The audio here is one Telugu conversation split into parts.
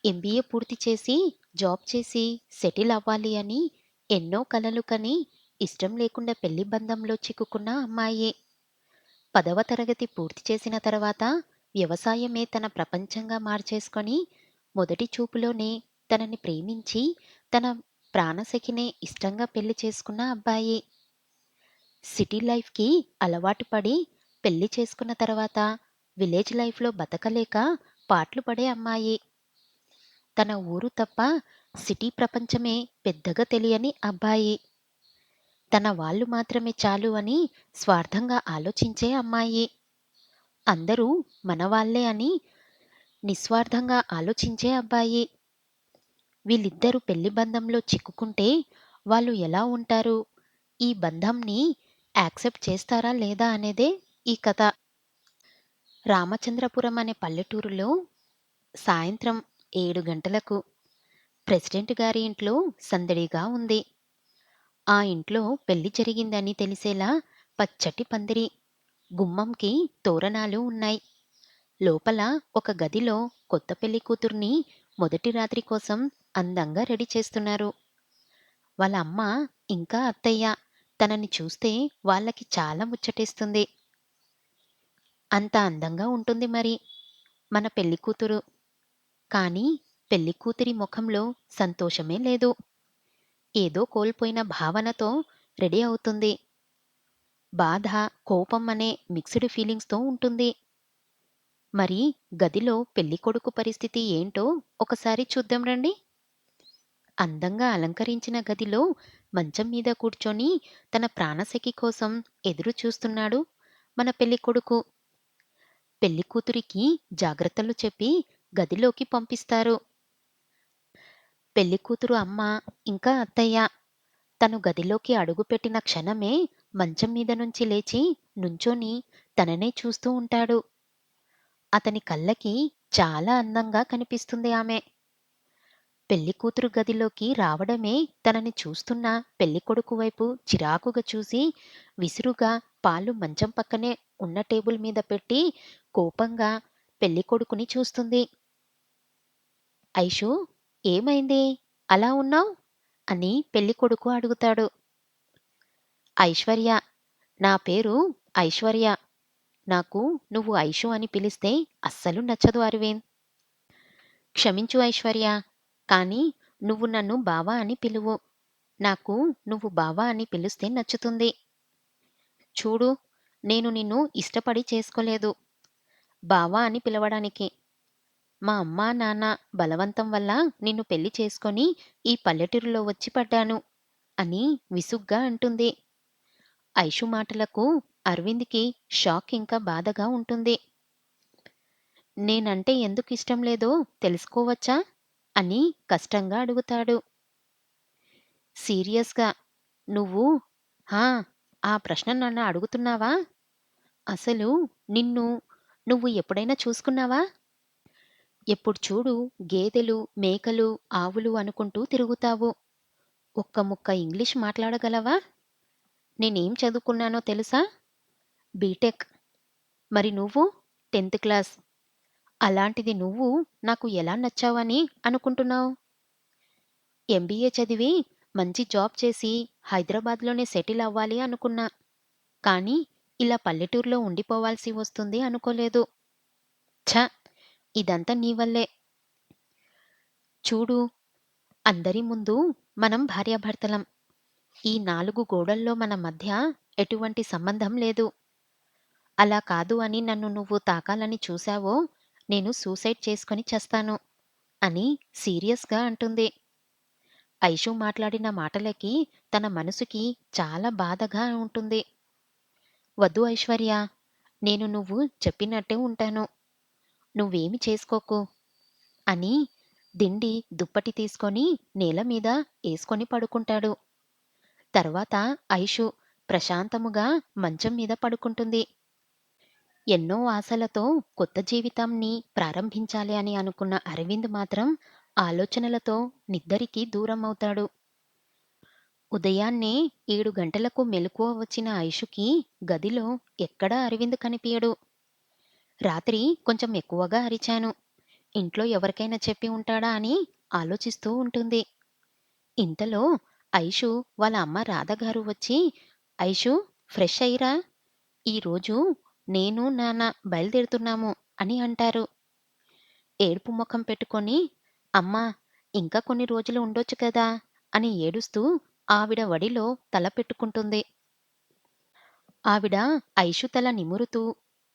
ఎంబీఏ పూర్తి చేసి, జాబ్ చేసి, సెటిల్ అవ్వాలి అని ఎన్నో కలలు కని, ఇష్టం లేకుండా పెళ్లి బంధంలో చిక్కుకున్న అమ్మాయే. 10వ తరగతి పూర్తి చేసిన తర్వాత వ్యవసాయమే తన ప్రపంచంగా మార్చేసుకొని, మొదటి చూపులోనే తనని ప్రేమించి, తన ప్రాణసఖినే ఇష్టంగా పెళ్లి చేసుకున్న అబ్బాయి. సిటీ లైఫ్‌కి అలవాటు పడి, పెళ్లి చేసుకున్న తర్వాత విలేజ్ లైఫ్‌లో బతకలేక పాట్లు పడే అమ్మాయి. తన ఊరు తప్ప సిటీ ప్రపంచమే పెద్దగా తెలియని అబ్బాయి. తన వాళ్ళు మాత్రమే చాలు అని స్వార్థంగా ఆలోచించే అమ్మాయి. అందరూ మనవాళ్ళే అని నిస్వార్థంగా ఆలోచించే అబ్బాయి. వీళ్ళిద్దరూ పెళ్లి బంధంలో చిక్కుకుంటే వాళ్ళు ఎలా ఉంటారు? ఈ బంధంని యాక్సెప్ట్ చేస్తారా లేదా అనేదే ఈ కథ. రామచంద్రపురం అనే పల్లెటూరులో సాయంత్రం 7 గంటలకు ప్రెసిడెంట్ గారి ఇంట్లో సందడిగా ఉంది. ఆ ఇంట్లో పెళ్లి జరిగిందని తెలిసేలా పచ్చటి పందిరి, గుమ్మంకి తోరణాలు ఉన్నాయి. లోపల ఒక గదిలో కొత్త పెళ్లి కూతుర్ని మొదటి రాత్రి కోసం అందంగా రెడీ చేస్తున్నారు. వాళ్ళ అమ్మ ఇంకా అత్తయ్య తనని చూస్తే వాళ్ళకి చాలా ముచ్చటేస్తుంది. అంత అందంగా ఉంటుంది మరి మన పెళ్లి కూతురు. కానీ పెళ్లి కూతురి ముఖంలో సంతోషమే లేదు. ఏదో కోల్పోయిన భావనతో రెడీ అవుతుంది. బాధ, కోపం అనే మిక్స్డ్ ఫీలింగ్స్‌తో ఉంటుంది. మరి గదిలో పెళ్ళికొడుకు పరిస్థితి ఏంటో ఒకసారి చూద్దాం రండి. అందంగా అలంకరించిన గదిలో మంచం మీద కూర్చొని తన ప్రాణసఖి కోసం ఎదురు చూస్తున్నాడు మన పెళ్ళికొడుకు. పెళ్ళికూతురికి జాగ్రత్తలు చెప్పి గదిలోకి పంపిస్తారు. పెళ్ళికూతురు అమ్మ ఇంకా అత్తయ్య తను గదిలోకి అడుగుపెట్టిన క్షణమే మంచం మీద నుంచి లేచి నుంచొని తననే చూస్తూ ఉంటాడు. అతని కళ్ళకి చాలా అందంగా కనిపిస్తుంది ఆమె. పెళ్ళికూతురు గదిలోకి రావడమే తనని చూస్తున్న పెళ్ళికొడుకు వైపు చిరాకుగా చూసి, విసురుగా పాలు మంచం పక్కనే ఉన్న టేబుల్ మీద పెట్టి, కోపంగా పెళ్ళికొడుకుని చూస్తుంది. ఐషూ, ఏమైంది? అలా ఉన్నావ్? అని పెళ్ళికొడుకు అడుగుతాడు. ఐశ్వర్య, నా పేరు ఐశ్వర్య. నాకు నువ్వు ఐషు అని పిలిస్తే అస్సలు నచ్చదు అరవింద్. క్షమించు ఐశ్వర్య, కానీ నువ్వు నన్ను బావ అని పిలువు. నాకు నువ్వు బావ అని పిలిస్తే నచ్చుతుంది. చూడు, నేను నిన్ను ఇష్టపడి చేసుకోలేదు బావ అని పిలవడానికి. మా అమ్మా, నాన్న బలవంతం వల్ల నిన్ను పెళ్లి చేసుకొని ఈ పల్లెటూరులో వచ్చి పడ్డాను అని విసుగ్గా అంటుంది. ఐషు మాటలకు అరవింద్‌కి షాక్ ఇంకా బాధగా ఉంటుంది. నేనంటే ఎందుకిష్టం లేదో తెలుసుకోవచ్చా? అని కష్టంగా అడుగుతాడు. సీరియస్‌గా, నువ్వు హా! ఆ ప్రశ్న నన్ను అడుగుతున్నావా? అసలు నిన్ను నువ్వు ఎప్పుడైనా చూసుకున్నావా? ఎప్పుడు చూడు గేదెలు, మేకలు, ఆవులు అనుకుంటూ తిరుగుతావు. ఒక్క ముక్క ఇంగ్లీష్ మాట్లాడగలవా? నేనేం చదువుకున్నానో తెలుసా? బీటెక్. మరి నువ్వు? 10థ్ క్లాస్. అలాంటిది నువ్వు నాకు ఎలా నచ్చావని అనుకుంటున్నావు? ఎంబీఏ చదివి మంచి జాబ్ చేసి హైదరాబాద్‌లోనే సెటిల్ అవ్వాలి అనుకున్నా. కానీ ఇలా పల్లెటూరులో ఉండిపోవాల్సి వస్తుంది అనుకోలేదు. ఛ! ఇదంతా నీ వల్లే. చూడు, అందరి ముందు మనం భార్యాభర్తలం. ఈ 4 గోడల్లో మన మధ్య ఎటువంటి సంబంధం లేదు. అలా కాదు అని నన్ను నువ్వు తాకాలని చూశావో, నేను సూసైడ్ చేసుకొని చస్తాను అని సీరియస్‌గా అంటుంది. ఐషు మాట్లాడిన మాటలకి తన మనసుకి చాలా బాధగా ఉంటుంది. వద్దు ఐశ్వర్య, నేను నువ్వు చెప్పినట్టే ఉంటాను. నువ్వేమి చేసుకోకు అని దిండి, దుప్పటి తీసుకొని నేల మీద ఏసుకొని పడుకుంటాడు. తర్వాత ఐషు ప్రశాంతముగా మంచం మీద పడుకుంటుంది. ఎన్నో ఆశలతో కొత్త జీవితాన్ని ప్రారంభించాలి అని అనుకున్న అరవింద్ మాత్రం ఆలోచనలతో నిద్దరికి దూరమవుతాడు. ఉదయాన్నే 7 గంటలకు మెలకువ వచ్చిన ఐషుకి గదిలో ఎక్కడా అరవింద్ కనిపియడు. రాత్రి కొంచెం ఎక్కువగా అరిచాను. ఇంట్లో ఎవరికైనా చెప్పి ఉంటాడా అని ఆలోచిస్తూ ఉంటుంది. ఇంతలో ఐషు వాళ్ళ అమ్మ రాధగారు వచ్చి, "ఐషు, ఫ్రెష్ అయ్యిరా. ఈరోజు నేను, నాన్న బయలుదేరుతున్నాము" అని అంటారు. ఏడుపు మొఖం పెట్టుకొని, "అమ్మా, ఇంకా కొన్ని రోజులు ఉండొచ్చు కదా" అని ఏడుస్తూ ఆవిడ ఒడిలో తల పెట్టుకుంటుంది. ఆవిడ ఐషు తల నిమురుతూ,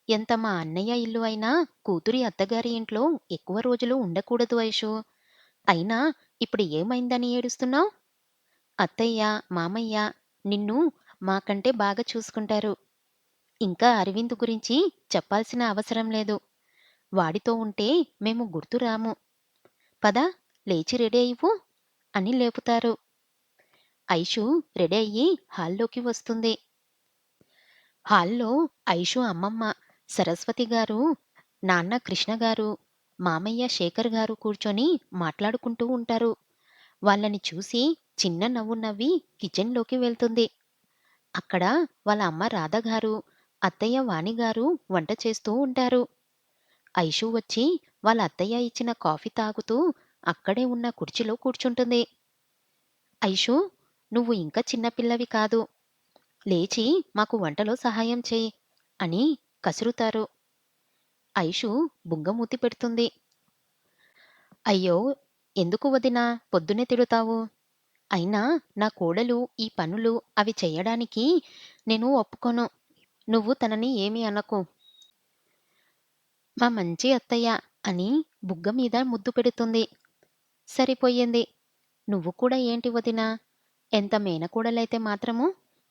"ఎంత మా అన్నయ్య ఇల్లు అయినా కూతురి అత్తగారి ఇంట్లో ఎక్కువ రోజులు ఉండకూడదు ఐషు. అయినా ఇప్పుడు ఏమైందని ఏడుస్తున్నావు? అత్తయ్య, మామయ్య నిన్ను మాకంటే బాగా చూసుకుంటారు. ఇంకా అరవింద్ గురించి చెప్పాల్సిన అవసరం లేదు. వాడితో ఉంటే మేము గుర్తురాము. పద, లేచి రెడీ అయ్యివు" అని లేపుతారు. ఐషు రెడీ అయ్యి హాల్లోకి వస్తుంది. హాల్లో ఐషు అమ్మమ్మ సరస్వతి గారు, నాన్న కృష్ణ గారు, మామయ్య శేఖర్ గారు కూర్చొని మాట్లాడుకుంటూ ఉంటారు. వాళ్ళని చూసి చిన్న నవ్వు నవ్వి కిచెన్‌లోకి వెళ్తుంది. అక్కడ వాళ్ళ అమ్మ రాధగారు, అత్తయ్య వాణిగారు వంట చేస్తూ ఉంటారు. ఐషు వచ్చి వాళ్ళ అత్తయ్య ఇచ్చిన కాఫీ తాగుతూ అక్కడే ఉన్న కుర్చీలో కూర్చుంటుంది. ఐషు, నువ్వు ఇంకా చిన్న పిల్లవి కాదు. లేచి మాకు వంటలో సహాయం చెయ్యి అని కసురుతారు. ఐషు బుంగమూతి పెడుతుంది. అయ్యో! ఎందుకు వదినా పొద్దున్నే తిడతావు? అయినా నా కోడలు ఈ పనులు అవి చెయ్యడానికి నేను ఒప్పుకోను. నువ్వు తనని ఏమీ అనకు. మా మంచి అత్తయ్య అని బుగ్గ మీద ముద్దు పెడుతుంది. సరిపోయింది. నువ్వు కూడా ఏంటి వదినా? ఎంత మేనకోడలైతే మాత్రము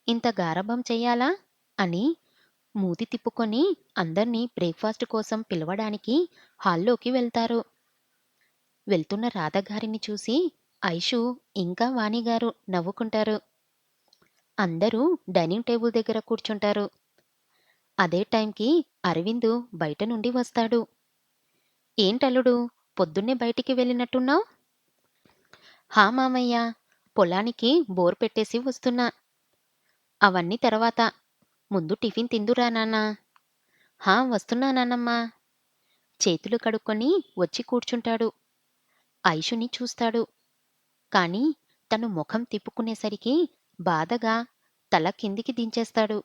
ఇంత గారాబం చెయ్యాలా? అని మూతి తిప్పుకొని అందర్నీ బ్రేక్‌ఫాస్ట్ కోసం పిలవడానికి హాల్లోకి వెళ్తారు. వెళ్తున్న రాధగారిని చూసి ఐషు ఇంకా వాణిగారు నవ్వుకుంటారు. అందరూ డైనింగ్ టేబుల్ దగ్గర కూర్చుంటారు. అదే టైంకి అరవింద్ బయట నుండి వస్తాడు. ఏంటల్లుడు, పొద్దున్నే బయటికి వెళ్ళినట్టున్నావ్? హా మామయ్య, పొలానికి బోర్ పెట్టేసి వస్తున్నా. అవన్నీ తర్వాత. ముందు టిఫిన్ తిందురా నాన్నా. హా, వస్తున్నా నాన్నమ్మా. చేతులు కడుక్కొని వచ్చి కూర్చుంటాడు. ఐషుని చూస్తాడు. కాని తను ముఖం తిప్పుకునేసరికి బాధగా తల కిందికి దించేస్తాడు.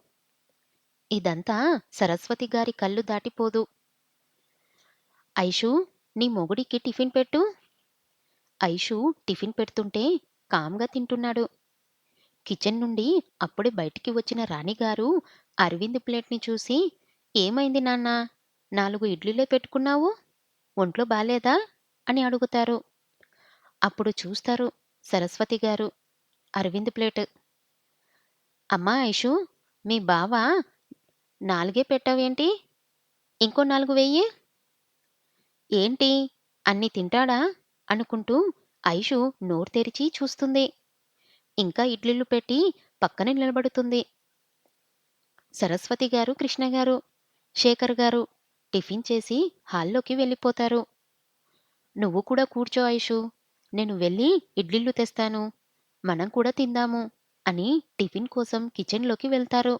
ఇదంతా సరస్వతి గారి కళ్ళు దాటిపోదు. ఐషూ, నీ మొగుడికి టిఫిన్ పెట్టు. ఐషు టిఫిన్ పెడుతుంటే కామ్గా తింటున్నాడు. కిచెన్ నుండి అప్పుడే బయటికి వచ్చిన రాణిగారు అరవింద్ ప్లేట్‌ని చూసి, "ఏమైంది నాన్నా? 4 ఇడ్లీలే పెట్టుకున్నావు. ఒంట్లో బాలేదా?" అని అడుగుతారు. అప్పుడు చూస్తారు సరస్వతి గారు అరవింద్ ప్లేట్. "అమ్మా ఐషు, మీ బావ 4 పెట్టావేంటి? ఇంకో 4 వెయ్యి. ఏంటి, అన్ని తింటాడా?" అనుకుంటూ ఐషు నోరు తెరిచి చూస్తుంది. ఇంకా ఇడ్లీలు పెట్టి పక్కనే నిలబడుతుంది. సరస్వతి గారు, కృష్ణ గారు, శేఖర్ గారు టిఫిన్ చేసి హాల్లోకి వెళ్ళిపోతారు. "నువ్వు కూడా కూర్చో ఐషు. నేను వెళ్ళి ఇడ్లీలు తెస్తాను. మనం కూడా తిందాము" అని టిఫిన్ కోసం కిచెన్‌లోకి వెళ్తారు.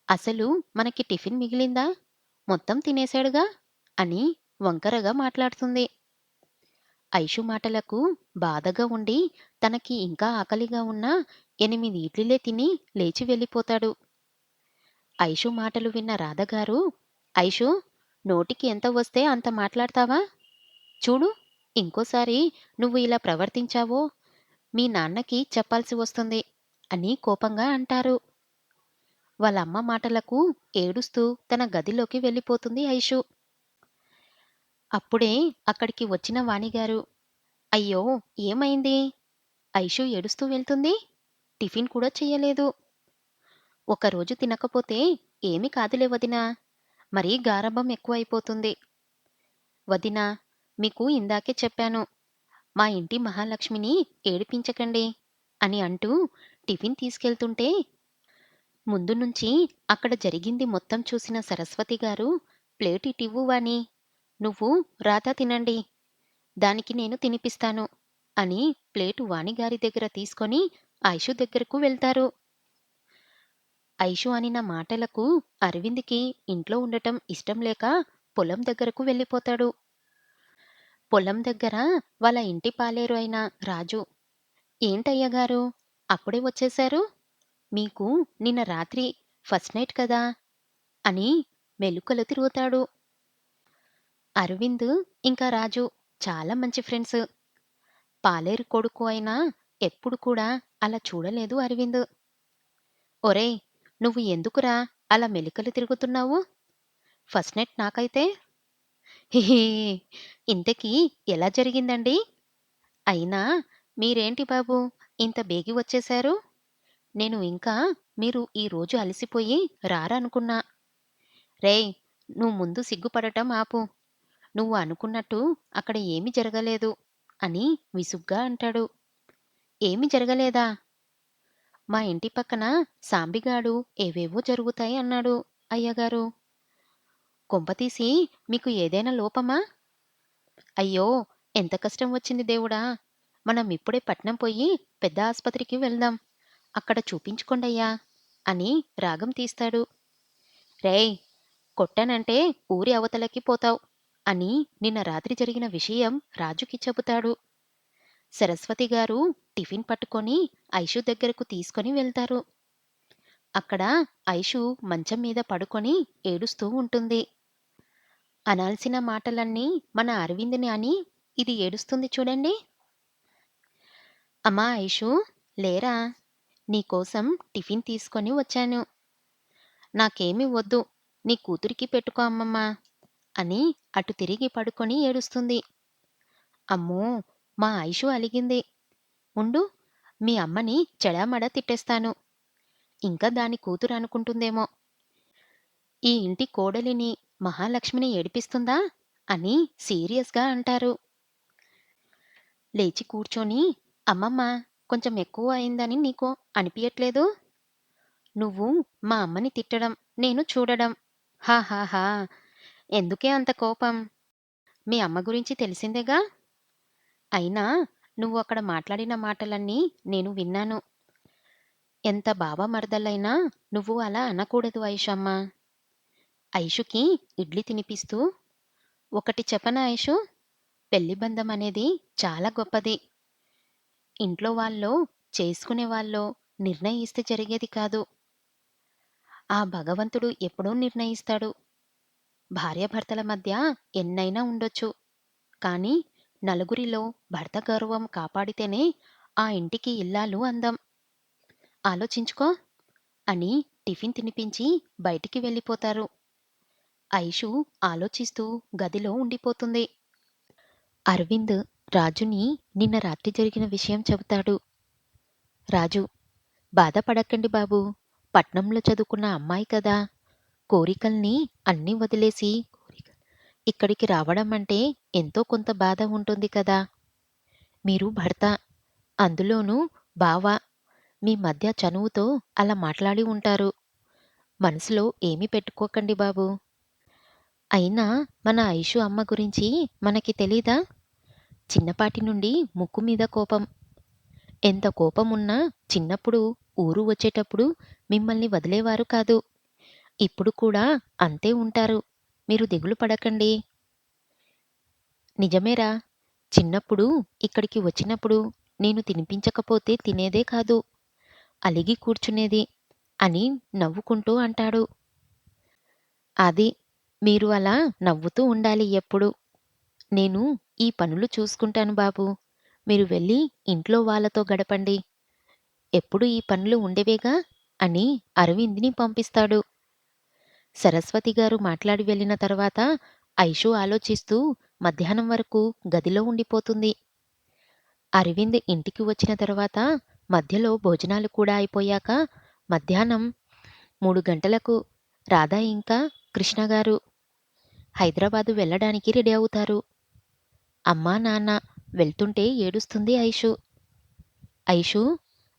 "అసలు మనకి టిఫిన్ మిగిలిందా? మొత్తం తినేసాడుగా" అని వంకరగా మాట్లాడుతుంది. ఐషు మాటలకు బాధగా ఉండి తనకి ఇంకా ఆకలిగా ఉన్న 8 ఇడ్లీలే తిని లేచి వెళ్ళిపోతాడు. ఐషు మాటలు విన్న రాధగారు, "ఐషు, నోటికి ఎంత వస్తే అంత మాట్లాడతావా? చూడు, ఇంకోసారి నువ్వు ఇలా ప్రవర్తించావో మీ నాన్నకి చెప్పాల్సి వస్తుంది" అని కోపంగా అంటారు. వాళ్ళమ్మ మాటలకు ఏడుస్తూ తన గదిలోకి వెళ్ళిపోతుంది ఐషు. అప్పుడే అక్కడికి వచ్చిన వాణిగారు, "అయ్యో! ఏమైంది? ఐషు ఏడుస్తూ వెళ్తుంది. టిఫిన్ కూడా చెయ్యలేదు. ఒకరోజు తినకపోతే ఏమి కాదులే వదినా. మరీ గారాబం ఎక్కువైపోతుంది. వదినా, మీకు ఇందాకే చెప్పాను. మా ఇంటి మహాలక్ష్మిని ఏడిపించకండి" అని అంటూ టిఫిన్ తీసుకెళ్తుంటే ముందు నుంచి అక్కడ జరిగింది మొత్తం చూసిన సరస్వతి గారు, "ప్లేట్ ఇటివ్వు వాణి. నువ్వు రాధా తినండి. దానికి నేను తినిపిస్తాను" అని ప్లేటు వాణిగారి దగ్గర తీసుకొని ఐషు దగ్గరకు వెళ్తారు. ఐషు అనిన మాటలకు అరవింద్‌కి ఇంట్లో ఉండటం ఇష్టం లేక పొలం దగ్గరకు వెళ్ళిపోతాడు. పొలం దగ్గర వాళ్ళ ఇంటి పాలేరు అయిన రాజు, "ఏంటయ్యగారు అప్పుడే వచ్చేశారు? మీకు నిన్న రాత్రి ఫస్ట్ నైట్ కదా!" అని మెలికలు తిరుగుతాడు. అరవింద్ ఇంకా రాజు చాలా మంచి ఫ్రెండ్స్. పాలేరు కొడుకు అయినా ఎప్పుడు కూడా అలా చూడలేదు అరవింద్. "ఒరేయ్! నువ్వు ఎందుకురా అలా మెలికలు తిరుగుతున్నావు? ఫస్ట్ నైట్ నాకైతే." "హిహి! ఇంతకీ ఎలా జరిగిందండి? అయినా మీరేంటి బాబు ఇంత బేగి వచ్చేశారు? నేను ఇంకా మీరు ఈ రోజు అలసిపోయి రారనుకున్నా. రేయ్! నువ్వు ముందు సిగ్గుపడటం ఆపు. నువ్వు అనుకున్నట్టు అక్కడ ఏమీ జరగలేదు" అని విసుగ్గా అంటాడు. "ఏమీ జరగలేదా? మా ఇంటి పక్కన సాంబిగాడు ఏవేవో జరుగుతాయి అన్నాడు అయ్యగారు. కొంపతీసి మీకు ఏదైనా లోపమా? అయ్యో! ఎంత కష్టం వచ్చింది దేవుడా! మనం ఇప్పుడే పట్నం పోయి పెద్ద ఆస్పత్రికి వెళ్దాం. అక్కడ చూపించుకోండయ్యా" అని రాగం తీస్తాడు. "రేయ్! కొట్టానంటే ఊరి అవతలకి పోతావు" అని నిన్న రాత్రి జరిగిన విషయం రాజుకి చెబుతాడు. సరస్వతి గారు టిఫిన్ పట్టుకొని ఐషు దగ్గరకు తీసుకొని వెళ్తారు. అక్కడ ఐషు మంచం మీద పడుకొని ఏడుస్తూ ఉంటుంది. అనాల్సిన మాటలన్నీ మన అరవింద్‌ని అని ఇది ఏడుస్తుంది చూడండి. "అమ్మా ఐషూ! లేరా! నీకోసం టిఫిన్ తీసుకొని వచ్చాను. నాకేమీ వద్దు. నీ కూతురికి పెట్టుకో అమ్మమ్మా" అని అటు తిరిగి పడుకొని ఏడుస్తుంది. అమ్మో! మా ఐషు అలిగింది. ఉండు, మీ అమ్మని చెడామడా తిట్టేస్తాను. ఇంకా దాని కూతురు అనుకుంటుందేమో, ఈ ఇంటి కోడలిని మహాలక్ష్మిని ఏడిపిస్తుందా అని సీరియస్‌గా అంటారు. లేచి కూర్చొని, "అమ్మమ్మ, కొంచెం ఎక్కువ అయిందని నీకు అనిపియట్లేదు? నువ్వు మా అమ్మని తిట్టడం, నేను చూడడం. హాహాహా! ఎందుకే అంత కోపం? మీ అమ్మ గురించి తెలిసిందేగా? అయినా నువ్వు అక్కడ మాట్లాడిన మాటలన్నీ నేను విన్నాను. ఎంత బావమరదలైనా నువ్వు అలా అనకూడదు ఐషమ్మ." ఐషుకి ఇడ్లీ తినిపిస్తూ, "ఒకటి చెప్పనా ఐషు? పెళ్లి బంధం అనేది చాలా గొప్పది. ఇంట్లో వాళ్ళో, చేసుకునే వాళ్ళో నిర్ణయిస్తే జరిగేది కాదు. ఆ భగవంతుడు ఎప్పుడో నిర్ణయిస్తాడు. భార్యాభర్తల మధ్య ఎన్నైనా ఉండొచ్చు. కానీ నలుగురిలో భర్త గౌరవం కాపాడితేనే ఆ ఇంటికి ఇల్లాలు అందం. ఆలోచించుకో" అని టిఫిన్ తినిపించి బయటికి వెళ్ళిపోతారు. ఐషు ఆలోచిస్తూ గదిలో ఉండిపోతుంది. అరవింద్ రాజుని నిన్న రాత్రి జరిగిన విషయం చెబుతాడు. రాజు, "బాధపడకండి బాబూ. పట్నంలో చదువుకున్న అమ్మాయి కదా! కోరికల్ని అన్నీ వదిలేసి ఇక్కడికి రావడం అంటే ఎంతో కొంత బాధ ఉంటుంది కదా! మీరు భర్త, అందులోనూ బావ, మీ మధ్య చనువుతో అలా మాట్లాడి ఉంటారు. మనసులో ఏమీ పెట్టుకోకండి బాబూ. అయినా మన ఐషు అమ్మ గురించి మనకి తెలీదా? చిన్నపాటి నుండి ముక్కు మీద కోపం. ఎంత కోపమున్నా చిన్నప్పుడు ఊరు వచ్చేటప్పుడు మిమ్మల్ని వదిలేవారు కాదు. ఇప్పుడు కూడా అంతే ఉంటారు. మీరు దిగులు పడకండి." "నిజమేరా! చిన్నప్పుడు ఇక్కడికి వచ్చినప్పుడు నేను తినిపించకపోతే తినేదే కాదు. అలిగి కూర్చునేది" అని నవ్వుకుంటూ అంటాడు. "అది మీరు అలా నవ్వుతూ ఉండాలి ఎప్పుడూ. నేను ఈ పనులు చూసుకుంటాను బాబూ. మీరు వెళ్ళి ఇంట్లో వాళ్ళతో గడపండి. ఎప్పుడూ ఈ పనులు ఉండేవేగా" అని అరవింద్‌ని పంపిస్తాడు. సరస్వతి గారు మాట్లాడి వెళ్ళిన తర్వాత ఐషు ఆలోచిస్తూ మధ్యాహ్నం వరకు గదిలో ఉండిపోతుంది. అరవింద్ ఇంటికి వచ్చిన తర్వాత మధ్యలో భోజనాలు కూడా అయిపోయాక మధ్యాహ్నం 3 గంటలకు రాధ ఇంకా కృష్ణ గారు హైదరాబాదు వెళ్ళడానికి రెడీ అవుతారు. అమ్మా, నాన్న వెళ్తుంటే ఏడుస్తుంది ఐషు. "ఐషూ!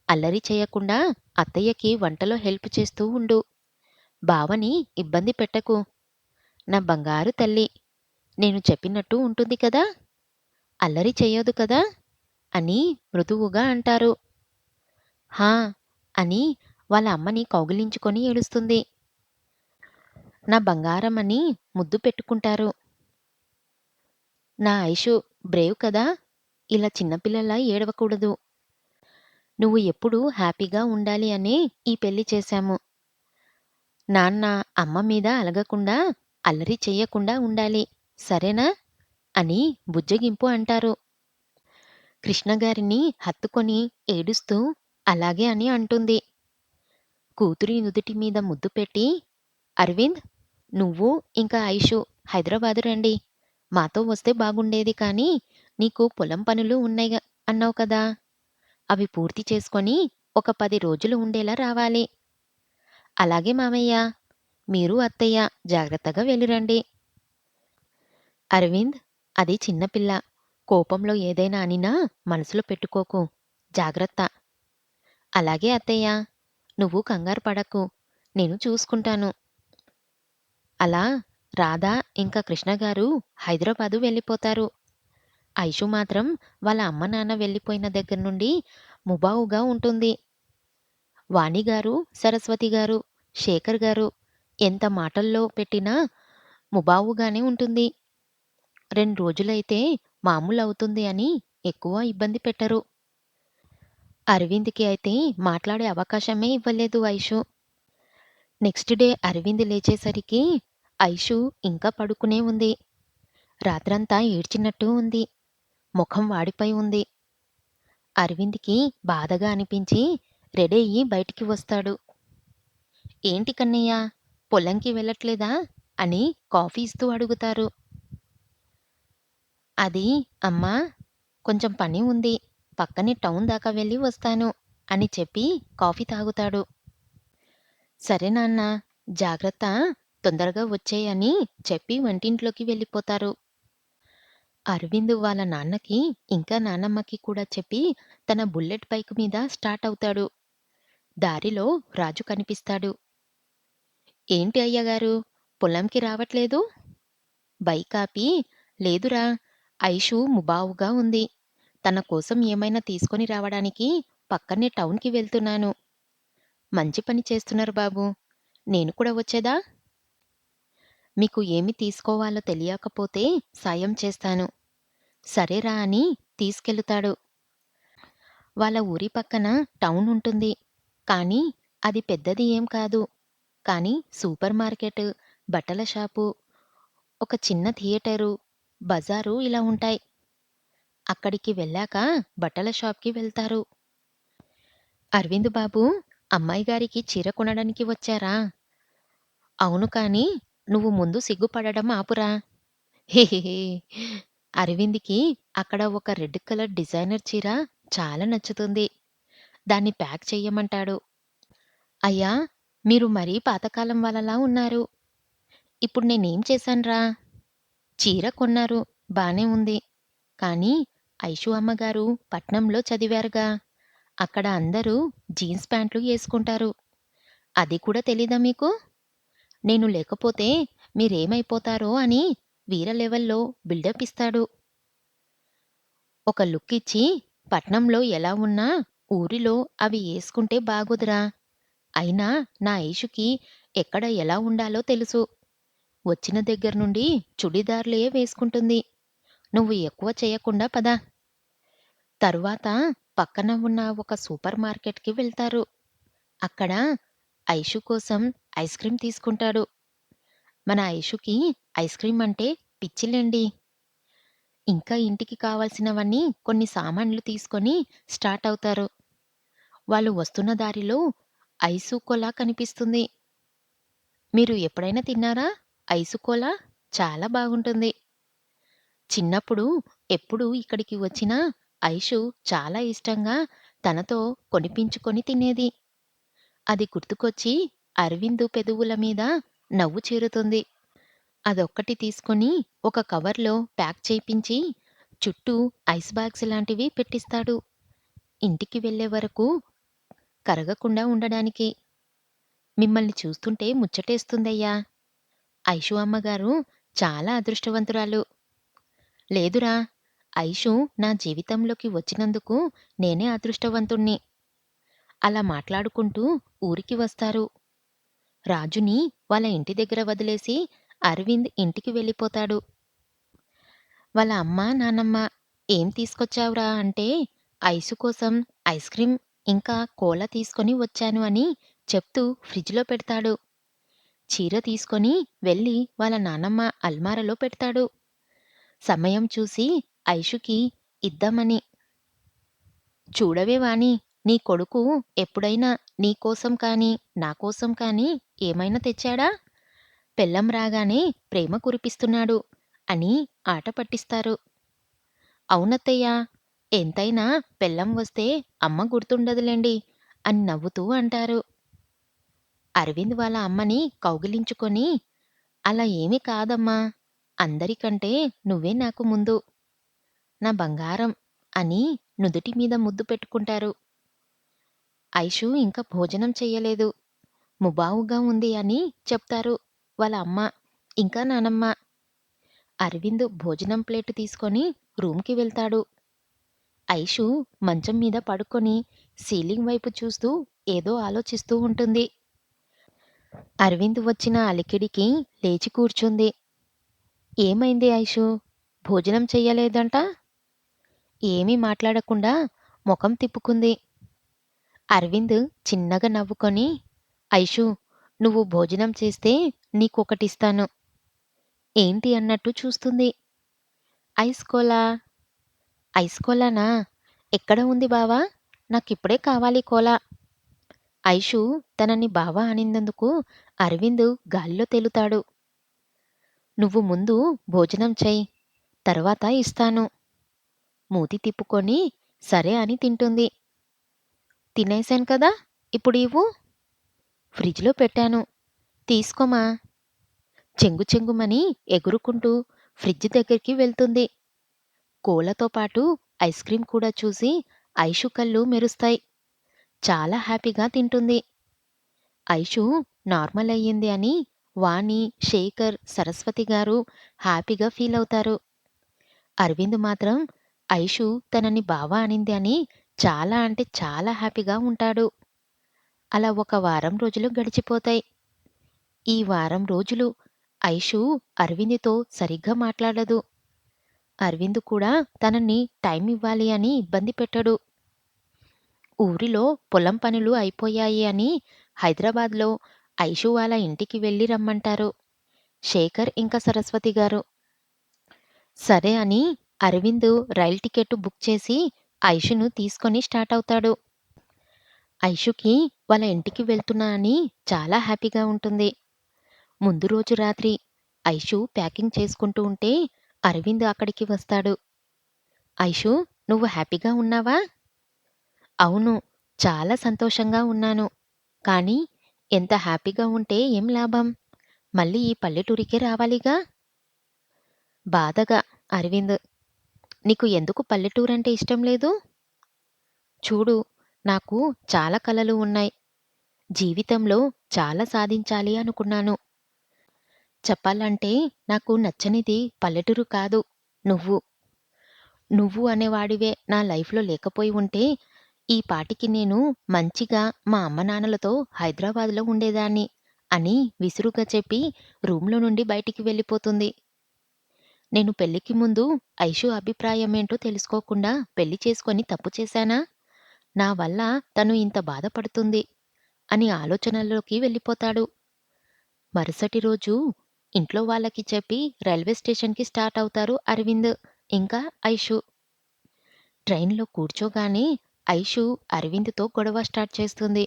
అల్లరి చేయకుండా అత్తయ్యకి వంటలో హెల్ప్ చేస్తూ ఉండు. బావని ఇబ్బంది పెట్టకు. నా బంగారు తల్లి. నేను చెప్పినట్టు ఉంటుంది కదా! అల్లరి చెయ్యదు కదా" అని మృదువుగా అంటారు. "హా" అని వాళ్ళ అమ్మని కౌగిలించుకొని ఏడుస్తుంది. "నా బంగారం" అని ముద్దు పెట్టుకుంటారు. "నా ఐషు బ్రేవ్ కదా! ఇలా చిన్నపిల్లలా ఏడవకూడదు. నువ్వు ఎప్పుడూ హ్యాపీగా ఉండాలి అనే ఈ పెళ్లి చేశాము. నాన్న, అమ్మ మీద అలగకుండా, అల్లరి చెయ్యకుండా ఉండాలి. సరేనా? అని బుజ్జగింపు అంటారు. కృష్ణగారిని హత్తుకొని ఏడుస్తూ అలాగే అని అంటుంది. కూతురి నుదిటి మీద ముద్దు పెట్టి, అరవింద్, నువ్వు ఇంకా ఐషు హైదరాబాదు రండి. మాతో వస్తే బాగుండేది కానీ, నీకు పొలం పనులు ఉన్నాయి అన్నావు కదా! అవి పూర్తి చేసుకొని ఒక 10 రోజులు ఉండేలా రావాలి. అలాగే మామయ్య. మీరు, అత్తయ్య జాగ్రత్తగా వెళ్ళిరండి. అరవింద్, అది చిన్నపిల్ల. కోపంలో ఏదైనా అనినా మనసులో పెట్టుకోకు. జాగ్రత్త. అలాగే అత్తయ్య. నువ్వు కంగారు పడకు. నేను చూసుకుంటాను. అలా రాధ ఇంకా కృష్ణగారు హైదరాబాదు వెళ్ళిపోతారు. ఐషు మాత్రం వాళ్ళ అమ్మ నాన్న వెళ్ళిపోయిన దగ్గర నుండి ముబావుగా ఉంటుంది. వాణిగారు, సరస్వతి గారు, శేఖర్ గారు ఎంత మాటల్లో పెట్టినా ముబావుగానే ఉంటుంది. 2 రోజులైతే మామూలవుతుంది అని ఎక్కువ ఇబ్బంది పెట్టరు. అరవింద్‌కి అయితే మాట్లాడే అవకాశమే ఇవ్వలేదు ఐషు. నెక్స్ట్ డే అరవింద్ లేచేసరికి ఐషు ఇంకా పడుకునే ఉంది. రాత్రంతా ఏడ్చినట్టు ఉంది. ముఖం వాడిపోయి ఉంది. అరవింద్‌కి బాధగా అనిపించి రెడీ అయ్యి బయటికి వస్తాడు. ఏంటి కన్నయ్య, పొలంకి వెళ్ళట్లేదా? అని కాఫీ ఇస్తూ అడుగుతారు. అది అమ్మా, కొంచెం పని ఉంది. పక్కనే టౌన్ దాకా వెళ్ళి వస్తాను అని చెప్పి కాఫీ తాగుతాడు. సరే నాన్న, జాగ్రత్త, తొందరగా వచ్చేయ్ అని చెప్పి వంటింట్లోకి వెళ్ళిపోతారు. అరవింద్ వాళ్ళ నాన్నకి ఇంకా నానమ్మకి కూడా చెప్పి తన బుల్లెట్ బైక్ మీద స్టార్ట్ అవుతాడు. దారిలో రాజు కనిపిస్తాడు. ఏంటి అయ్యగారు, పొలంకి రావట్లేదు? బైక్ ఆపి, లేదురా, ఐషు ముబావుగా ఉంది. తన కోసం ఏమైనా తీసుకొని రావడానికి పక్కనే టౌన్‌కి వెళ్తున్నాను. మంచి పని చేస్తున్నారు బాబూ. నేను కూడా వచ్చేదా? మీకు ఏమి తీసుకోవాలో తెలియకపోతే సాయం చేస్తాను. సరేరా అని తీసుకెళుతాడు. వాళ్ళ ఊరి పక్కన టౌన్ ఉంటుంది. కానీ అది పెద్దది ఏం కాదు. కానీ సూపర్ మార్కెట్, బట్టల షాపు, ఒక చిన్న థియేటరు, బజారు ఇలా ఉంటాయి. అక్కడికి వెళ్ళాక బట్టల షాప్‌కి వెళ్తారు. అరవింద్ బాబూ, అమ్మాయి గారికి చీర కొనడానికి వచ్చారా? అవును కానీ, నువ్వు ముందు సిగ్గుపడడం ఆపురా. హెహెహే. అరవింద్‌కి అక్కడ ఒక రెడ్ కలర్ డిజైనర్ చీర చాలా నచ్చుతుంది. దాన్ని ప్యాక్ చెయ్యమంటాడు. అయ్యా! మీరు మరీ పాతకాలం వాళ్ళలా ఉన్నారు. ఇప్పుడు నేనేం చేశానురా? చీర కొన్నారు, బానే ఉంది. కానీ ఐషు అమ్మగారు పట్నంలో చదివారుగా. అక్కడ అందరూ జీన్స్ ప్యాంట్లు యేసుకుంటారు. అది కూడా తెలీదా మీకు? నేను లేకపోతే మీరేమైపోతారో అని వీర లెవెల్‌లో బిల్డప్ ఇస్తాడు. ఒక లుక్ ఇచ్చి, పట్నంలో ఎలా ఉన్నా ఊరిలో అవి యేసుకుంటే బాగోదురా. అయినా నా ఐషుకి ఎక్కడ ఎలా ఉండాలో తెలుసు. వచ్చిన దగ్గర నుండి చుడిదార్లే వేసుకుంటుంది. నువ్వు ఎక్కువ చేయకుండా పద. తరువాత పక్కన ఉన్న ఒక సూపర్ మార్కెట్‌కి వెళ్తారు. అక్కడ ఐషు కోసం ఐస్ క్రీమ్ తీసుకుంటాడు. మన ఐషుకి ఐస్ క్రీమ్ అంటే పిచ్చిలెండి. ఇంకా ఇంటికి కావాల్సినవన్నీ కొన్ని సామాన్లు తీసుకొని స్టార్ట్ అవుతారు. వాళ్ళు వస్తున్న దారిలో ఐసు కోలా కనిపిస్తుంది. మీరు ఎప్పుడైనా తిన్నారా? ఐసు కోలా చాలా బాగుంటుంది. చిన్నప్పుడు ఎప్పుడు ఇక్కడికి వచ్చినా ఐషు చాలా ఇష్టంగా తనతో కొనిపించుకొని తినేది. అది గుర్తుకొచ్చి అరవింద్ పెదవుల మీద నవ్వు చేరుతుంది. అదొక్కటి తీసుకొని ఒక కవర్‌లో ప్యాక్ చేయించి చుట్టూ ఐస్ బాగ్స్ లాంటివి పెట్టిస్తాడు. ఇంటికి వెళ్ళే వరకు కరగకుండా ఉండడానికి. మిమ్మల్ని చూస్తుంటే ముచ్చటేస్తుందయ్యా. ఐషు అమ్మగారు చాలా అదృష్టవంతురాలు. లేదురా, ఐషు నా జీవితంలోకి వచ్చినందుకు నేనే అదృష్టవంతుణ్ణి. అలా మాట్లాడుకుంటూ ఊరికి వస్తారు. రాజుని వాళ్ళ ఇంటి దగ్గర వదిలేసి అరవింద్ ఇంటికి వెళ్ళిపోతాడు. వాళ్ళ అమ్మ, నానమ్మ ఏం తీసుకొచ్చావురా అంటే, ఐసు కోసం ఐస్ క్రీం ఇంకా కోలా తీసుకొని వచ్చాను అని చెప్తూ ఫ్రిడ్జ్‌లో పెడతాడు. చీర తీసుకొని వెళ్ళి వాళ్ళ నానమ్మ అల్మారాలో పెడతాడు. సమయం చూసి ఐషుకి ఇద్దామని. చూడవే వాణి, నీ కొడుకు ఎప్పుడైనా నీ కోసం కానీ, నా కోసం కానీ ఏమైనా తెచ్చాడా? పెళ్ళాం రాగానే ప్రేమ కురిపిస్తున్నాడు అని ఆట పట్టిస్తారు. అవునత్తయ్య, ఎంతైనా పెళ్ళాం వస్తే అమ్మ గుర్తుండదులెండి అని నవ్వుతూ అంటారు. అరవింద్ వాళ్ళ అమ్మని కౌగిలించుకొని, అలా ఏమీ కాదమ్మా! అందరికంటే నువ్వే నాకు ముందు. నా బంగారం అని నుదుటి మీద ముద్దు పెట్టుకుంటారు. ఐషు ఇంకా భోజనం చెయ్యలేదు. ముబావుగా ఉంది అని చెప్తారు వాళ్ళ అమ్మ, ఇంకా నానమ్మ. అరవింద్ భోజనం ప్లేటు తీసుకొని రూమ్‌కి వెళ్తాడు. ఐషు మంచం మీద పడుకొని సీలింగ్ వైపు చూస్తూ ఏదో ఆలోచిస్తూ ఉంటుంది. అరవింద్ వచ్చిన అలికిడికి లేచి కూర్చుంది. ఏమైంది ఐషు? భోజనం చెయ్యలేదంట? ఏమీ మాట్లాడకుండా మొఖం తిప్పుకుంది. అరవింద్ చిన్నగా నవ్వుకొని, ఐషు, నువ్వు భోజనం చేస్తే నీకొకటిస్తాను. ఏంటి అన్నట్టు చూస్తుంది. Ice cola. ఐస్ కోలానా? ఎక్కడ ఉంది బావా? నాకిప్పుడే కావాలి కోలా. ఐషు తనని బావా అనిందందుకు అరవింద్ గాలిలో తేలుతాడు. నువ్వు ముందు భోజనం చెయ్, తర్వాత ఇస్తాను. మూతి తిప్పుకొని సరే అని తింటుంది. తినేశాను కదా! ఇప్పుడు ఇవ్వు. ఫ్రిడ్జ్‌లో పెట్టాను. తీసుకోమా. చెంగు చెంగుమని ఎగురుకుంటూ ఫ్రిడ్జ్ దగ్గరికి వెళ్తుంది. కోలాతో పాటు ఐస్ క్రీం కూడా చూసి ఐషు కళ్ళు మెరుస్తాయి. చాలా హ్యాపీగా తింటుంది. ఐషు నార్మల్ అయ్యింది అని వాణి, శేఖర్, సరస్వతి గారు హ్యాపీగా ఫీలవుతారు. అరవింద్ మాత్రం ఐషు తనని బావ అనింది అని చాలా అంటే చాలా హ్యాపీగా ఉంటాడు. అలా ఒక వారం రోజులు గడిచిపోతాయి. ఈ వారం రోజులు ఐషు అరవింద్‌తో సరిగ్గా మాట్లాడదు. అరవింద్ కూడా తనని టైం ఇవ్వాలి అని ఇబ్బంది పెట్టడు. ఊరిలో పొలం పనులు అయిపోయాయి అని హైదరాబాద్‌లో ఐషు వాళ్ళ ఇంటికి వెళ్లి రమ్మంటారు శేఖర్ ఇంకా సరస్వతి గారు. సరే అని అరవింద్ రైలు టికెట్టు బుక్ చేసి ఐషును తీసుకొని స్టార్ట్ అవుతాడు. ఐషుకి వాళ్ళ ఇంటికి వెళ్తున్నా అని చాలా హ్యాపీగా ఉంటుంది. ముందు రోజు రాత్రి ఐషు ప్యాకింగ్ చేసుకుంటూ ఉంటే అరవింద్ అక్కడికి వస్తాడు. ఐషు, నువ్వు హ్యాపీగా ఉన్నావా? అవును, చాలా సంతోషంగా ఉన్నాను. కానీ ఎంత హ్యాపీగా ఉంటే ఏం లాభం? మళ్ళీ ఈ పల్లెటూరికే రావాలిగా? బాధగా అరవింద్. నీకు ఎందుకు పల్లెటూరంటే ఇష్టం లేదు? చూడు, నాకు చాలా కలలు ఉన్నాయి. జీవితంలో చాలా సాధించాలి అనుకున్నాను. చెప్పాలంటే నాకు నచ్చనిది పల్లెటూరు కాదు, నువ్వు. నువ్వు అనేవాడివే నా లైఫ్‌లో లేకపోయి ఉంటే, ఈ పాటికి నేను మంచిగా మా అమ్మనాన్నలతో హైదరాబాద్‌లో ఉండేదాన్ని అని విసురుగా చెప్పి రూమ్‌లో నుండి బయటికి వెళ్ళిపోతుంది. నేను పెళ్ళికి ముందు ఐషు అభిప్రాయమేంటో తెలుసుకోకుండా పెళ్లి చేసుకొని తప్పు చేశానా? నా వల్ల తను ఇంత బాధపడుతుంది అని ఆలోచనల్లోకి వెళ్ళిపోతాడు. మరుసటి రోజు ఇంట్లో వాళ్ళకి చెప్పి రైల్వే స్టేషన్‌కి స్టార్ట్ అవుతారు అరవింద్, ఇంకా ఐషు. ట్రైన్‌లో కూర్చోగానే ఐషు అరవింద్‌తో గొడవ స్టార్ట్ చేస్తుంది.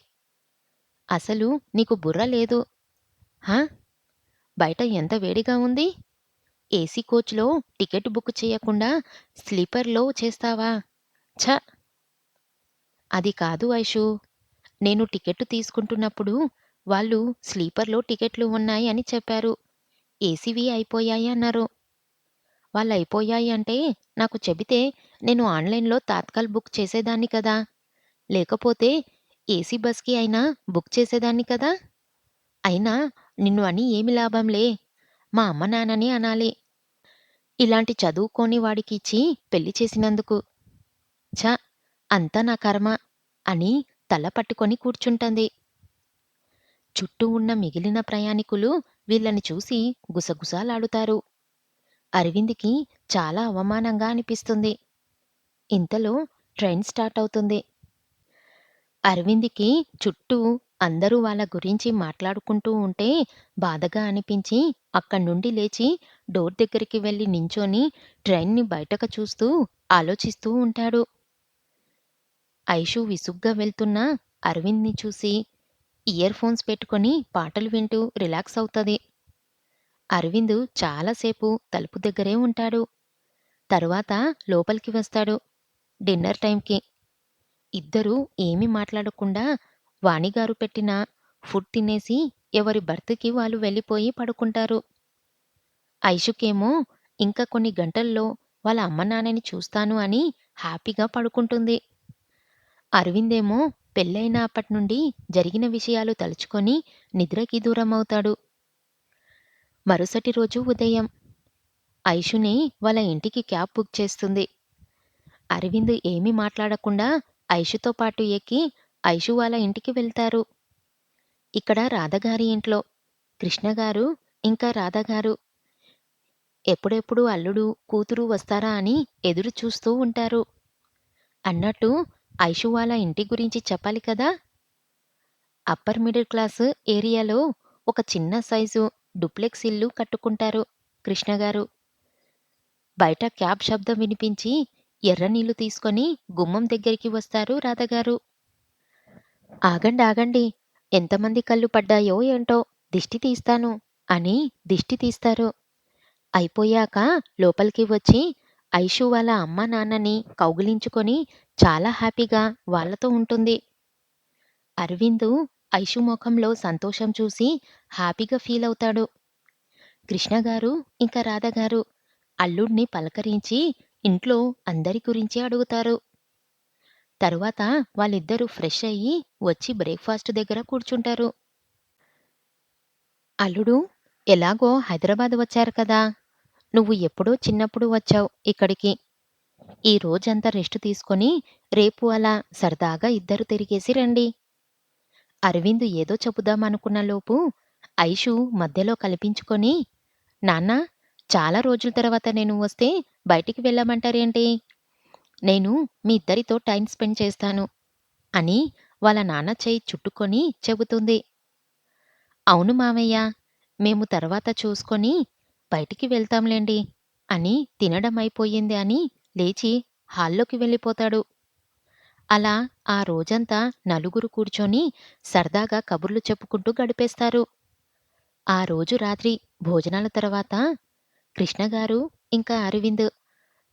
అసలు నీకు బుర్ర లేదు. హా! బయట ఎంత వేడిగా ఉంది. ఏసీ కోచ్‌లో టికెట్ బుక్ చేయకుండా స్లీపర్‌లో చేస్తావా? ఛ! అది కాదు ఐషు. నేను టికెట్టు తీసుకుంటున్నప్పుడు వాళ్ళు స్లీపర్‌లో టికెట్లు ఉన్నాయి అని చెప్పారు. ఏసీవి అయిపోయాయి అన్నారు. వాళ్ళయిపోయాయి అంటే నాకు చెబితే నేను ఆన్‌లైన్‌లో తాత్కాల్ బుక్ చేసేదాన్ని కదా! లేకపోతే ఏసీ బస్‌కి అయినా బుక్ చేసేదాన్ని కదా! అయినా నిన్ను అని ఏమి లాభంలే. మా అమ్మ నాన్నని అనాలి. ఇలాంటి చదువుకోని వాడికి ఇచ్చి పెళ్లి చేసినందుకు. ఛ! అంతా నా కర్మ అని తల పట్టుకొని కూర్చుంటంది. చుట్టూ ఉన్న మిగిలిన ప్రయాణికులు వీళ్ళని చూసి గుసగుసలాడుతారు. అరవింద్‌కి చాలా అవమానంగా అనిపిస్తుంది. ఇంతలో ట్రైన్ స్టార్ట్ అవుతుంది. అరవింద్‌కి చుట్టూ అందరూ వాళ్ళ గురించి మాట్లాడుకుంటూ ఉంటే బాధగా అనిపించి అక్కడి నుండి లేచి డోర్ దగ్గరికి వెళ్లి నించొని ట్రైన్‌ని బయటకు చూస్తూ ఆలోచిస్తూ ఉంటాడు. ఐషు విసుగ్గా వెళ్తున్న అరవింద్‌ని చూసి ఇయర్ ఫోన్స్ పెట్టుకొని పాటలు వింటూ రిలాక్స్ అవుతది. అరవింద్ చాలాసేపు తలుపు దగ్గరే ఉంటాడు. తరువాత లోపలికి వస్తాడు డిన్నర్ టైంకి. ఇద్దరూ ఏమీ మాట్లాడకుండా వాణిగారు పెట్టిన ఫుడ్ తినేసి ఎవరి బెర్త్‌కి వాళ్ళు వెళ్ళిపోయి పడుకుంటారు. ఐషుకేమో ఇంకా కొన్ని గంటల్లో వాళ్ళ అమ్మానాన్నని చూస్తాను అని హ్యాపీగా పడుకుంటుంది. అరవిందేమో పెళ్ళైన అప్పట్నుండి జరిగిన విషయాలు తలుచుకొని నిద్రకి దూరమవుతాడు. మరుసటి రోజు ఉదయం ఐషుని వాళ్ళ ఇంటికి క్యాబ్ బుక్ చేస్తుంది. అరవింద్ ఏమీ మాట్లాడకుండా ఐషుతో పాటు ఎక్కి ఐషు వాళ్ళ ఇంటికి వెళ్తారు. ఇక్కడ రాధగారి ఇంట్లో కృష్ణగారు ఇంకా రాధగారు ఎప్పుడెప్పుడు అల్లుడు, కూతురు వస్తారా అని ఎదురు చూస్తూ ఉంటారు. అన్నట్టు ఐషు వాళ్ళ ఇంటి గురించి చెప్పాలి కదా! అప్పర్ మిడిల్ క్లాస్ ఏరియాలో ఒక చిన్న సైజు డూప్లెక్స్ ఇల్లు కట్టుకుంటారు కృష్ణగారు. బయట క్యాబ్ శబ్దం వినిపించి ఎర్ర నీళ్లు తీసుకొని గుమ్మం దగ్గరికి వస్తారు రాధగారు. ఆగండి ఆగండి, ఎంతమంది కళ్ళు పడ్డాయో ఏంటో, దిష్టి తీస్తాను అని దిష్టి తీస్తారు. అయిపోయాక లోపలికి వచ్చి ఐషు వాళ్ళ అమ్మా నాన్నని కౌగిలించుకొని చాలా హ్యాపీగా వాళ్ళతో ఉంటుంది. అరవింద్ ఐషు ముఖంలో సంతోషం చూసి హ్యాపీగా ఫీల్ అవుతాడు. కృష్ణగారు ఇంకా రాధగారు అల్లుడిని పలకరించి ఇంట్లో అందరి గురించి అడుగుతారు. తరువాత వాళ్ళిద్దరూ ఫ్రెష్ అయ్యి వచ్చి బ్రేక్‌ఫాస్ట్ దగ్గర కూర్చుంటారు. అల్లుడు, ఎలాగో హైదరాబాద్ వచ్చారు కదా! నువ్వు ఎప్పుడో చిన్నప్పుడు వచ్చావు ఇక్కడికి. ఈ రోజంతా రెస్ట్ తీసుకొని రేపు అలా సరదాగా ఇద్దరు తిరిగేసి రండి. అరవింద్ ఏదో చెబుదామనుకున్న లోపు ఐషు మధ్యలో కల్పించుకొని, నాన్నా, చాలా రోజుల తర్వాత నేను వస్తే బయటికి వెళ్ళమంటారేంటి? నేను మీ ఇద్దరితో టైమ్ స్పెండ్ చేస్తాను అని వాళ్ళ నాన్న చెయ్యి చుట్టుకొని చెబుతుంది. అవును మావయ్య, మేము తర్వాత చూసుకొని బయటికి వెళ్తాంలెండి అని తినడం అయిపోయింది అని లేచి హాల్లోకి వెళ్ళిపోతాడు. అలా ఆ రోజంతా నలుగురు కూర్చొని సరదాగా కబుర్లు చెప్పుకుంటూ గడిపేస్తారు. ఆ రోజు రాత్రి భోజనాల తర్వాత కృష్ణగారు ఇంకా అరవింద్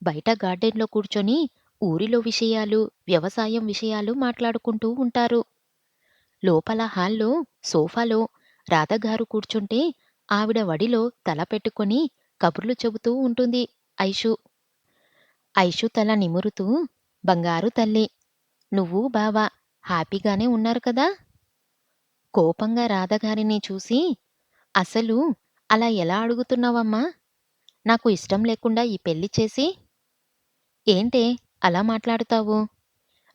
బయట గార్డెన్‌లో కూర్చొని ఊరిలో విషయాలు, వ్యవసాయం విషయాలు మాట్లాడుకుంటూ ఉంటారు. లోపల హాల్‌లో సోఫాలో రాధగారు కూర్చుంటే ఆవిడ వడిలో తల పెట్టుకొని కబుర్లు చెబుతూ ఉంటుంది ఐషు. ఐషు తల నిమురుతూ, బంగారు తల్లి, నువ్వు బావ హ్యాపీగానే ఉన్నారు కదా! కోపంగా రాధగారిని చూసి, అసలు అలా ఎలా అడుగుతున్నావమ్మా? నాకు ఇష్టం లేకుండా ఈ పెళ్లి చేసి? ఏంటే అలా మాట్లాడుతావు?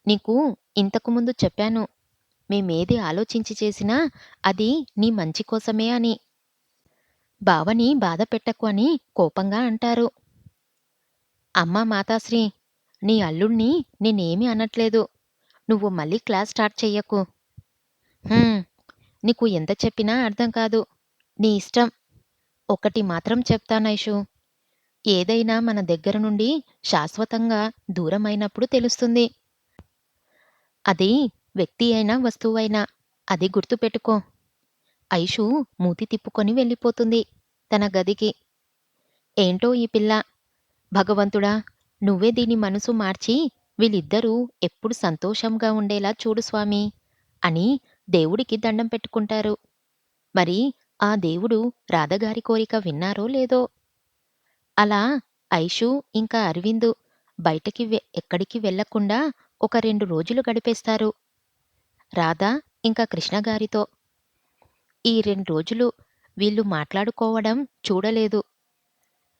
నీకు ఇంతకు ముందు చెప్పాను. మేమేది ఆలోచించి చేసినా అది నీ మంచి కోసమే అని. బావని బాధ పెట్టకు అని కోపంగా అంటారు. అమ్మా మాతాశ్రీ, నీ అల్లుణ్ణి నేనేమీ అనట్లేదు. నువ్వు మళ్ళీ క్లాస్ స్టార్ట్ చెయ్యకు. హుం, నీకు ఎంత చెప్పినా అర్థం కాదు. నీ ఇష్టం. ఒకటి మాత్రం చెప్తానైషు. ఏదైనా మన దగ్గర నుండి శాశ్వతంగా దూరమైనప్పుడు తెలుస్తుంది. అది వ్యక్తి అయినా వస్తువైనా. అది గుర్తుపెట్టుకో. ఐషు మూతి తిప్పుకొని వెళ్ళిపోతుంది తన గదికి. ఏంటో ఈ పిల్ల, భగవంతుడా, నువ్వే దీని మనసు మార్చి వీళ్ళిద్దరూ ఎప్పుడు సంతోషంగా ఉండేలా చూడు స్వామీ అని దేవుడికి దండం పెట్టుకుంటారు. మరి ఆ దేవుడు రాధగారి కోరిక విన్నారో లేదో? అలా ఐషు ఇంకా అరవింద్ బయటకి ఎక్కడికి వెళ్ళకుండా ఒక 2 రోజులు గడిపేస్తారు రాధ ఇంకా కృష్ణగారితో. ఈ 2 రోజులు వీళ్ళు మాట్లాడుకోవడం చూడలేదు.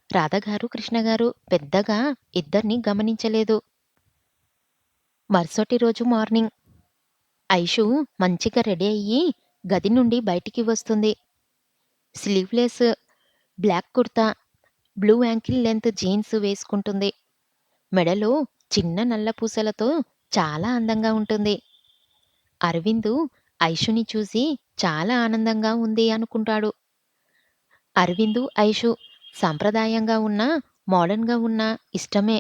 రాధగారు, కృష్ణగారు పెద్దగా ఇద్దర్ని గమనించలేదు. మరుసటి రోజు మార్నింగ్ ఐషు మంచిగా రెడీ అయ్యి గది నుండి బయటికి వస్తుంది. Sleeveless black kurta, blue ankle length jeans వేసుకుంటుంది. మెడలో చిన్న నల్ల పూసలతో చాలా అందంగా ఉంటుంది. అరవింద్ ఐషుని చూసి చాలా ఆనందంగా ఉంది అనుకుంటాడు. అరవింద్, ఐషు సాంప్రదాయంగా ఉన్నా, మోడర్న్‌గా ఉన్నా ఇష్టమే.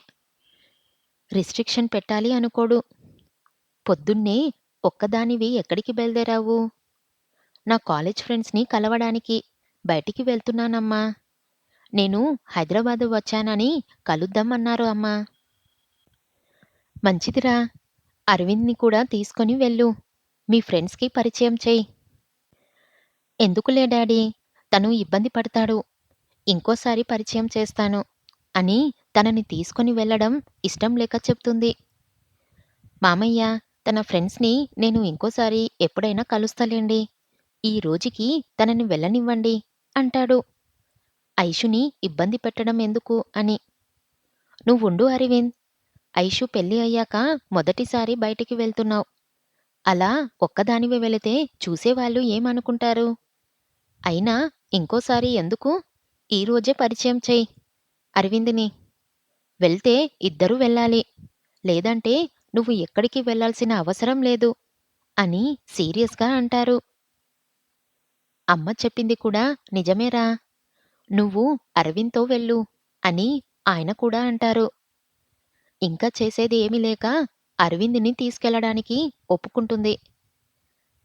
రిస్ట్రిక్షన్ పెట్టాలి అనుకోడు. పొద్దున్నే ఒక్కదానివి ఎక్కడికి బయలుదేరావు? నా కాలేజ్ ఫ్రెండ్స్‌ని కలవడానికి. బయటికి వెళ్తున్నానమ్మా. నేను హైదరాబాదు వచ్చానని కలుద్దాం అన్నారు అమ్మ. మంచిదిరా. అరవింద్‌ని కూడా తీసుకొని వెళ్ళు. మీ ఫ్రెండ్స్‌కి పరిచయం చెయ్. ఎందుకులే డాడీ, తను ఇబ్బంది పడతాడు. ఇంకోసారి పరిచయం చేస్తాను అని తనని తీసుకొని వెళ్ళడం ఇష్టం లేక చెప్తుంది. మామయ్య, తన ఫ్రెండ్స్‌ని నేను ఇంకోసారి ఎప్పుడైనా కలుస్తాలేండి. ఈ రోజుకి తనని వెళ్ళనివ్వండి అంటాడు. ఐషుని ఇబ్బంది పెట్టడం ఎందుకు అని. నువ్వుండు అరవింద్. ఐషు పెళ్లి అయ్యాక మొదటిసారి బయటికి వెళ్తున్నావు. అలా ఒక్కదానివే వెళితే చూసేవాళ్ళు ఏమనుకుంటారు? అయినా ఇంకోసారి ఎందుకు? ఈ రోజే పరిచయం చెయ్యి అరవింద్‌ని. వెళ్తే ఇద్దరూ వెళ్ళాలి. లేదంటే నువ్వు ఎక్కడికి వెళ్ళాల్సిన అవసరం లేదు అని సీరియస్‌గా అంటారు. అమ్మ చెప్పింది కూడా నిజమేరా. నువ్వు అరవింద్‌తో వెళ్ళు అని ఆయన కూడా అంటారు. ఇంకా చేసేది ఏమీ లేక అరవింద్‌ని తీసుకెళ్ళడానికి ఒప్పుకుంటుంది.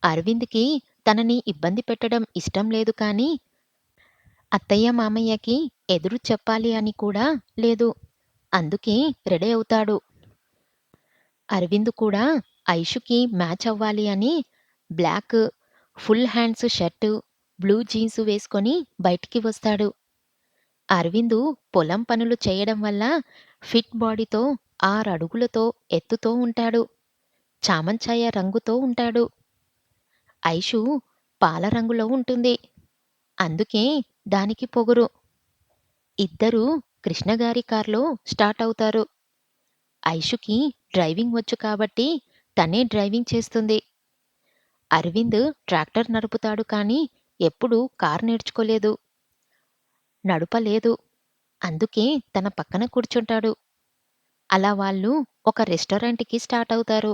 అరవింద్‌కి తనని ఇబ్బంది పెట్టడం ఇష్టం లేదు కానీ, అత్తయ్య, మామయ్యకి ఎదురు చెప్పాలి అని కూడా లేదు. అందుకే రెడీ అవుతాడు. అరవింద్ కూడా ఐషుకి మ్యాచ్ అవ్వాలి అని black full hands shirt, blue jeans వేసుకొని బయటికి వస్తాడు. అరవింద్ పొలం పనులు చేయడం వల్ల ఫిట్ బాడీతో 6 అడుగులతో ఎత్తుతో ఉంటాడు. చామంచాయ రంగుతో ఉంటాడు. ఐషు పాల రంగులో ఉంటుంది. అందుకే దానికి పొగరు. ఇద్దరూ కృష్ణగారి కార్‌లో స్టార్ట్ అవుతారు. ఐషుకి డ్రైవింగ్ వచ్చు కాబట్టి తనే డ్రైవింగ్ చేస్తుంది. అరవింద్ ట్రాక్టర్ నడుపుతాడు కానీ ఎప్పుడూ కారు నేర్చుకోలేదు. నడపలేదు. అందుకే తన పక్కన కూర్చుంటాడు. అలా వాళ్ళు ఒక రెస్టారెంట్‌కి స్టార్ట్ అవుతారు.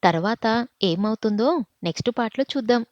తర్వాత ఏమవుతుందో నెక్స్ట్ పార్ట్‌లో చూద్దాం.